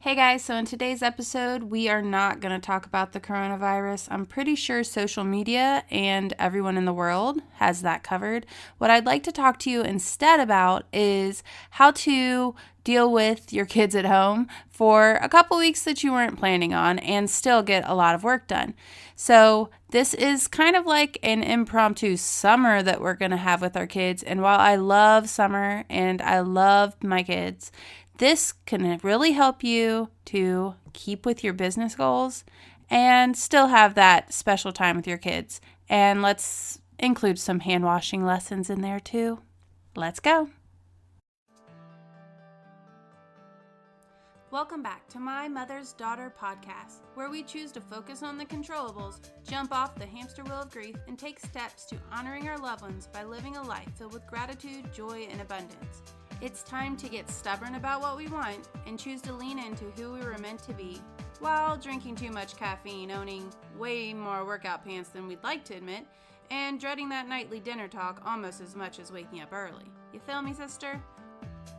Hey guys, so in today's episode, we are not going to talk about the coronavirus. I'm pretty sure social media and everyone in the world has that covered. What I'd like to talk to you instead about is how to deal with your kids at home for a couple weeks that you weren't planning on and still get a lot of work done. So this is kind of like an impromptu summer that we're going to have with our kids. And while I love summer and I love my kids, this can really help you to keep with your business goals and still have that special time with your kids. And let's include some hand washing lessons in there too. Let's go. Welcome back to my Mother's Daughter podcast, where we choose to focus on the controllables, jump off the hamster wheel of grief, and take steps to honoring our loved ones by living a life filled with gratitude, joy, and abundance. It's time to get stubborn about what we want and choose to lean into who we were meant to be, while drinking too much caffeine, owning way more workout pants than we'd like to admit, and dreading that nightly dinner talk almost as much as waking up early. You feel me, sister?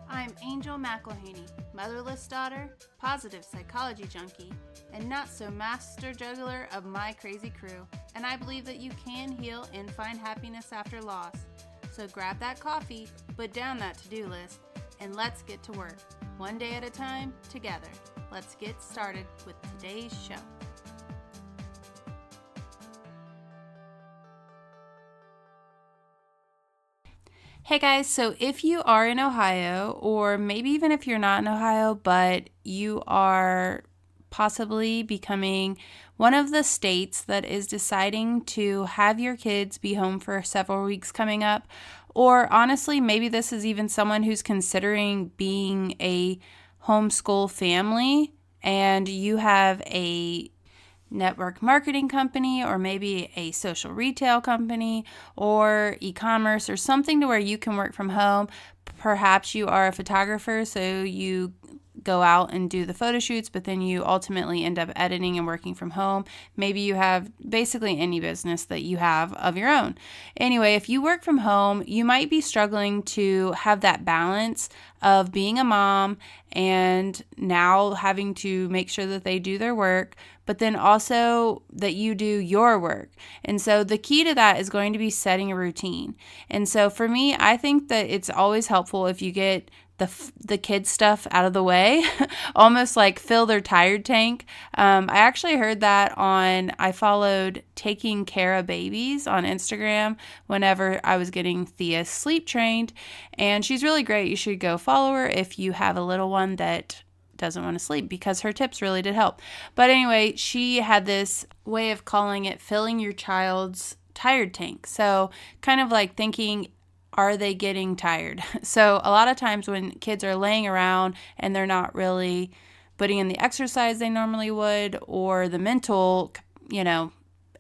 I'm Angel McElhaney, motherless daughter, positive psychology junkie, and not so master juggler of my crazy crew, and I believe that you can heal and find happiness after loss. So grab that coffee, put down that to-do list, and let's get to work. One day at a time, together. Let's get started with today's show. Hey guys, so if you are in Ohio, or maybe even if you're not in Ohio, but you are possibly becoming one of the states that is deciding to have your kids be home for several weeks coming up, or honestly, maybe this is even someone who's considering being a homeschool family and you have a network marketing company or maybe a social retail company or e-commerce or something to where you can work from home. Perhaps you are a photographer, so you go out and do the photo shoots, but then you ultimately end up editing and working from home. Maybe you have basically any business that you have of your own. Anyway, if you work from home, you might be struggling to have that balance of being a mom and now having to make sure that they do their work, but then also that you do your work. And so the key to that is going to be setting a routine. And so for me, I think that it's always helpful if you get the kids stuff out of the way, almost like fill their tired tank. I actually heard that I followed Taking Care of Babies on Instagram whenever I was getting Thea sleep trained, and she's really great. You should go follow her if you have a little one that doesn't want to sleep, because her tips really did help. But anyway, she had this way of calling it filling your child's tired tank. So kind of like thinking, are they getting tired? So a lot of times when kids are laying around and they're not really putting in the exercise they normally would, or the mental,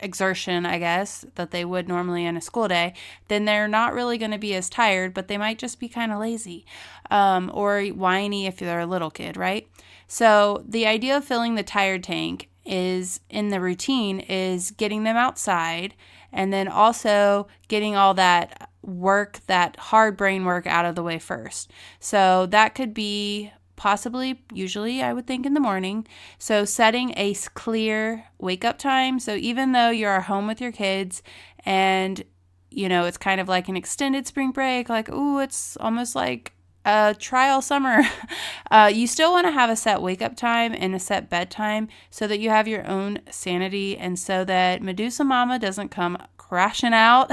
exertion, I guess, that they would normally in a school day, then they're not really going to be as tired, but they might just be kind of lazy or whiny if they're a little kid, right? So the idea of filling the tired tank is in the routine is getting them outside and then also getting all that work, that hard brain work out of the way first. So that could be possibly, usually I would think in the morning. So setting a clear wake up time. So even though you're home with your kids and, it's kind of like an extended spring break, like, ooh, it's almost like a trial summer, you still want to have a set wake up time and a set bedtime so that you have your own sanity and so that Medusa Mama doesn't come crashing out,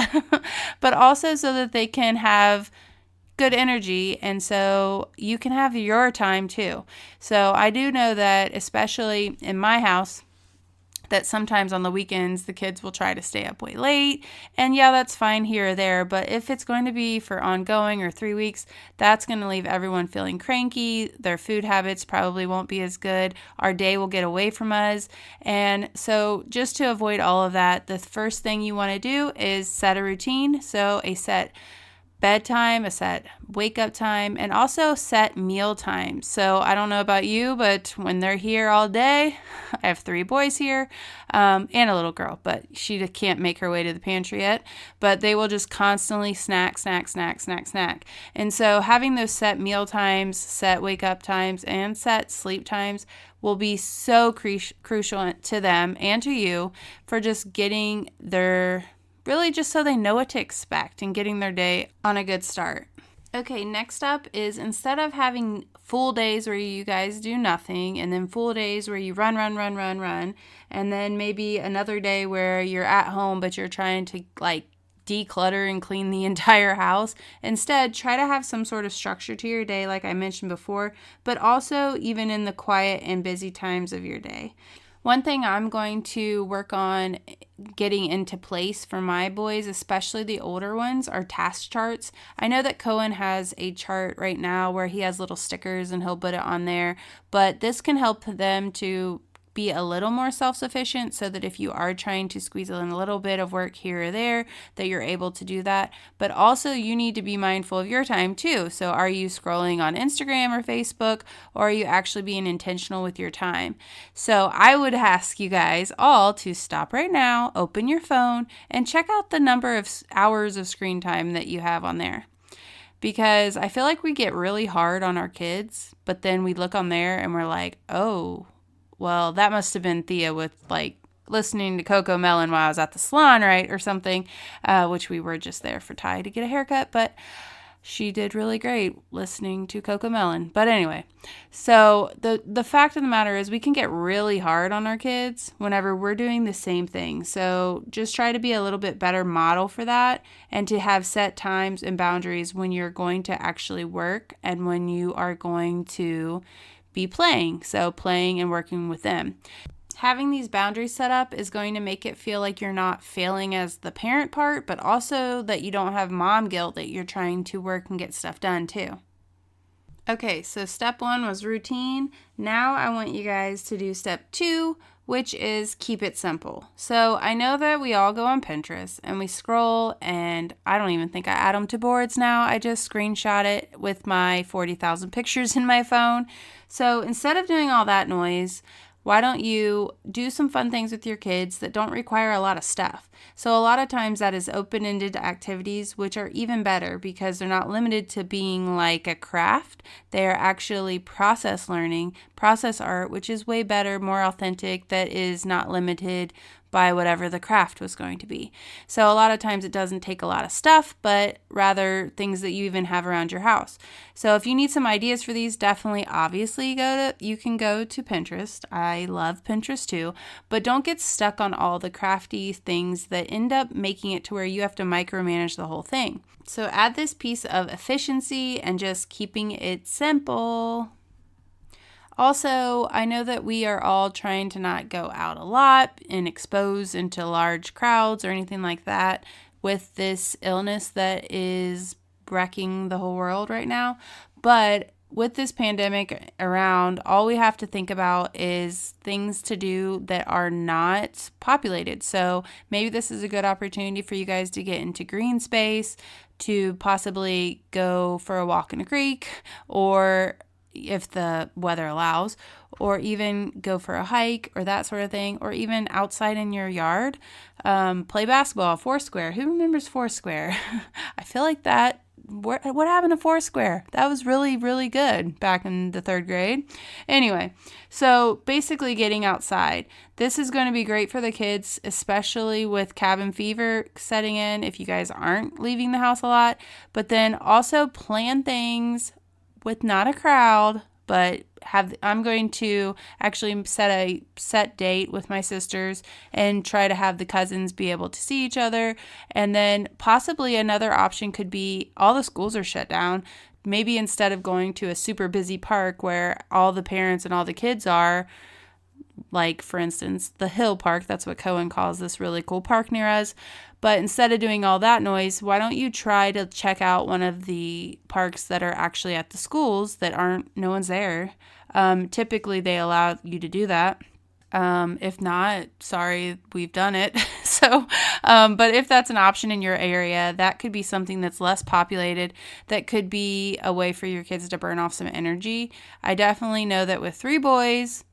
but also so that they can have good energy and so you can have your time too. So I do know that, especially in my house, that sometimes on the weekends the kids will try to stay up way late, and yeah, that's fine here or there, but if it's going to be for ongoing or 3 weeks, that's going to leave everyone feeling cranky. Their food habits probably won't be as good. Our day will get away from us. And so just to avoid all of that, the first thing you want to do is set a routine. So a set bedtime, a set wake up time, and also set meal times. So I don't know about you, but when they're here all day, I have 3 boys here and a little girl, but she can't make her way to the pantry yet. But they will just constantly snack, snack, snack, snack, snack. And so having those set meal times, set wake up times, and set sleep times will be so crucial to them and to you for just getting their really just so they know what to expect and getting their day on a good start. Okay, next up is instead of having full days where you guys do nothing and then full days where you run, and then maybe another day where you're at home but you're trying to like declutter and clean the entire house. Instead, try to have some sort of structure to your day like I mentioned before, but also even in the quiet and busy times of your day. One thing I'm going to work on getting into place for my boys, especially the older ones, are task charts. I know that Cohen has a chart right now where he has little stickers and he'll put it on there, but this can help them to be a little more self-sufficient so that if you are trying to squeeze in a little bit of work here or there, that you're able to do that. But also you need to be mindful of your time too. So are you scrolling on Instagram or Facebook, or are you actually being intentional with your time? So I would ask you guys all to stop right now, open your phone, and check out the number of hours of screen time that you have on there. Because I feel like we get really hard on our kids, but then we look on there and we're like, oh, well, that must have been Thea with like listening to Coco Melon while I was at the salon, right? Or something, which we were just there for Ty to get a haircut, but she did really great listening to Coco Melon. But anyway, so the fact of the matter is we can get really hard on our kids whenever we're doing the same thing. So just try to be a little bit better model for that and to have set times and boundaries when you're going to actually work and when you are going to be playing. So playing and working with them. Having these boundaries set up is going to make it feel like you're not failing as the parent part, but also that you don't have mom guilt that you're trying to work and get stuff done too. Okay, so step 1 was routine. Now I want you guys to do step 2, which is keep it simple. So I know that we all go on Pinterest and we scroll, and I don't even think I add them to boards now. I just screenshot it with my 40,000 pictures in my phone. So instead of doing all that noise, why don't you do some fun things with your kids that don't require a lot of stuff? So a lot of times that is open-ended activities, which are even better because they're not limited to being like a craft. They are actually process learning, process art, which is way better, more authentic, that is not limited by whatever the craft was going to be. So a lot of times it doesn't take a lot of stuff, but rather things that you even have around your house. So if you need some ideas for these, definitely obviously you can go to Pinterest. I love Pinterest too, but don't get stuck on all the crafty things that end up making it to where you have to micromanage the whole thing. So add this piece of efficiency and just keeping it simple. Also, I know that we are all trying to not go out a lot and expose into large crowds or anything like that with this illness that is wrecking the whole world right now. But with this pandemic around, all we have to think about is things to do that are not populated. So maybe this is a good opportunity for you guys to get into green space, to possibly go for a walk in a creek, or if the weather allows, or even go for a hike or that sort of thing, or even outside in your yard, play basketball, Foursquare. Who remembers Foursquare? I feel like that. What happened to Foursquare? That was really, really good back in the 3rd grade. Anyway, so basically getting outside. This is going to be great for the kids, especially with cabin fever setting in if you guys aren't leaving the house a lot. But then also plan things with not a crowd, but I'm going to actually set a set date with my sisters and try to have the cousins be able to see each other. And then possibly another option could be all the schools are shut down. Maybe instead of going to a super busy park where all the parents and all the kids are, like for instance, the Hill Park, that's what Cohen calls this really cool park near us. But instead of doing all that noise, why don't you try to check out one of the parks that are actually at the schools that no one's there. Typically they allow you to do that. If not, sorry, we've done it. But if that's an option in your area, that could be something that's less populated, that could be a way for your kids to burn off some energy. I definitely know that with 3 boys,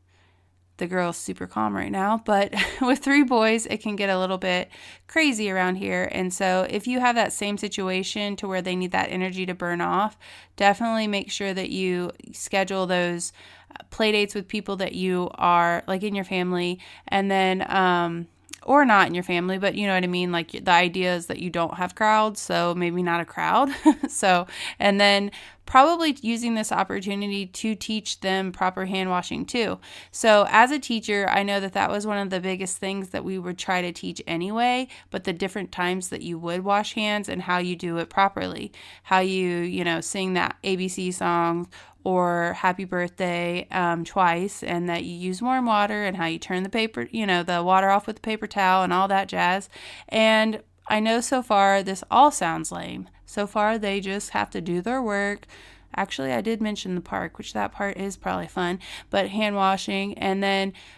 the girl's super calm right now, but with 3 boys, it can get a little bit crazy around here. And so if you have that same situation to where they need that energy to burn off, definitely make sure that you schedule those play dates with people that you are like in your family, and then or not in your family, but you know what I mean? Like the idea is that you don't have crowds, so maybe not a crowd. And then probably using this opportunity to teach them proper hand washing too. So as a teacher, I know that was one of the biggest things that we would try to teach anyway, but the different times that you would wash hands and how you do it properly, how you sing that ABC song or happy birthday twice, and that you use warm water, and how you turn the paper, the water off with the paper towel and all that jazz. And I know so far this all sounds lame. So far they just have to do their work. Actually, I did mention the park, which that part is probably fun, but hand washing,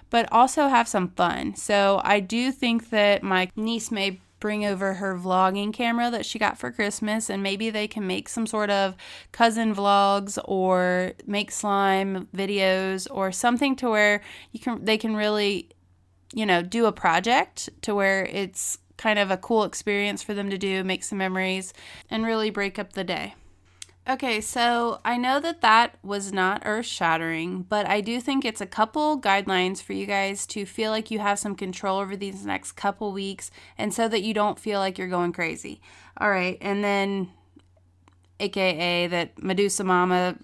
but also have some fun. So I do think that my niece may bring over her vlogging camera that she got for Christmas, and maybe they can make some sort of cousin vlogs or make slime videos or something to where they can really, do a project to where it's kind of a cool experience for them to do, make some memories, and really break up the day. Okay, so I know that was not earth-shattering, but I do think it's a couple guidelines for you guys to feel like you have some control over these next couple weeks, and so that you don't feel like you're going crazy. All right, and then AKA that Medusa Momma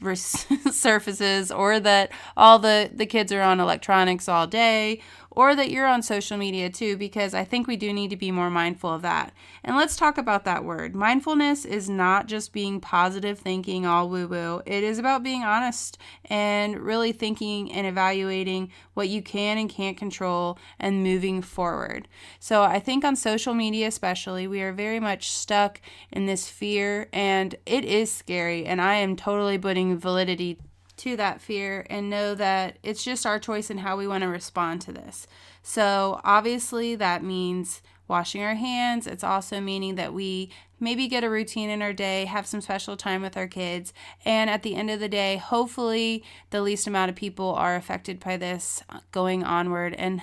surfaces, or that all the kids are on electronics all day, or that you're on social media too, because I think we do need to be more mindful of that. And let's talk about that word. Mindfulness is not just being positive thinking, all woo-woo. It is about being honest and really thinking and evaluating what you can and can't control and moving forward. So I think on social media especially, we are very much stuck in this fear, and it is scary, and I am totally putting validity to that fear, and know that it's just our choice in how we want to respond to this. So obviously that means washing our hands. It's also meaning that we maybe get a routine in our day, have some special time with our kids, and at the end of the day, hopefully the least amount of people are affected by this going onward, and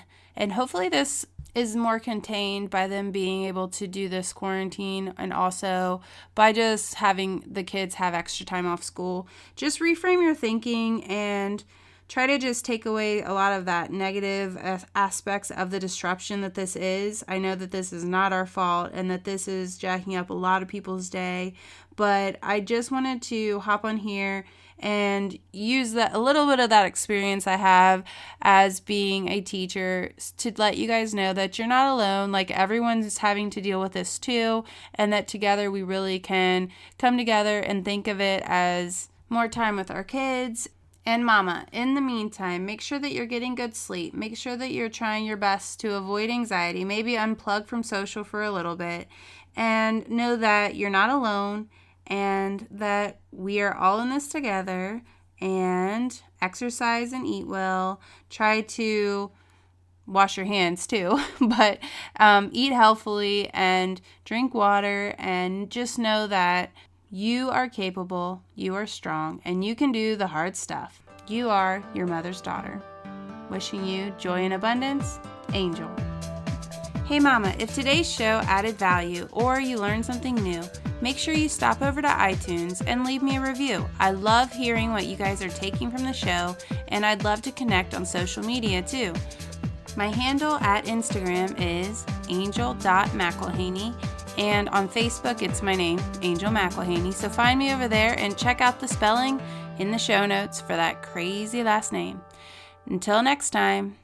hopefully this is more contained by them being able to do this quarantine, and also by just having the kids have extra time off school. Just reframe your thinking and try to just take away a lot of that negative aspects of the disruption that this is. I know that this is not our fault, and that this is jacking up a lot of people's day, but I just wanted to hop on here and use a little bit of that experience I have as being a teacher to let you guys know that you're not alone. Like, everyone's having to deal with this too, and that together we really can come together and think of it as more time with our kids. And mama, in the meantime, make sure that you're getting good sleep. Make sure that you're trying your best to avoid anxiety, maybe unplug from social for a little bit, and know that you're not alone, and that we are all in this together. And exercise and eat well. Try to wash your hands too, but eat healthfully and drink water, and just know that you are capable, you are strong, and you can do the hard stuff. You are your mother's daughter. Wishing you joy and abundance, Angel. Hey mama, if today's show added value or you learned something new, make sure you stop over to iTunes and leave me a review. I love hearing what you guys are taking from the show, and I'd love to connect on social media too. My handle at Instagram is angel.mcilhaney, and on Facebook it's my name, Angel McIlhaney. So find me over there and check out the spelling in the show notes for that crazy last name. Until next time.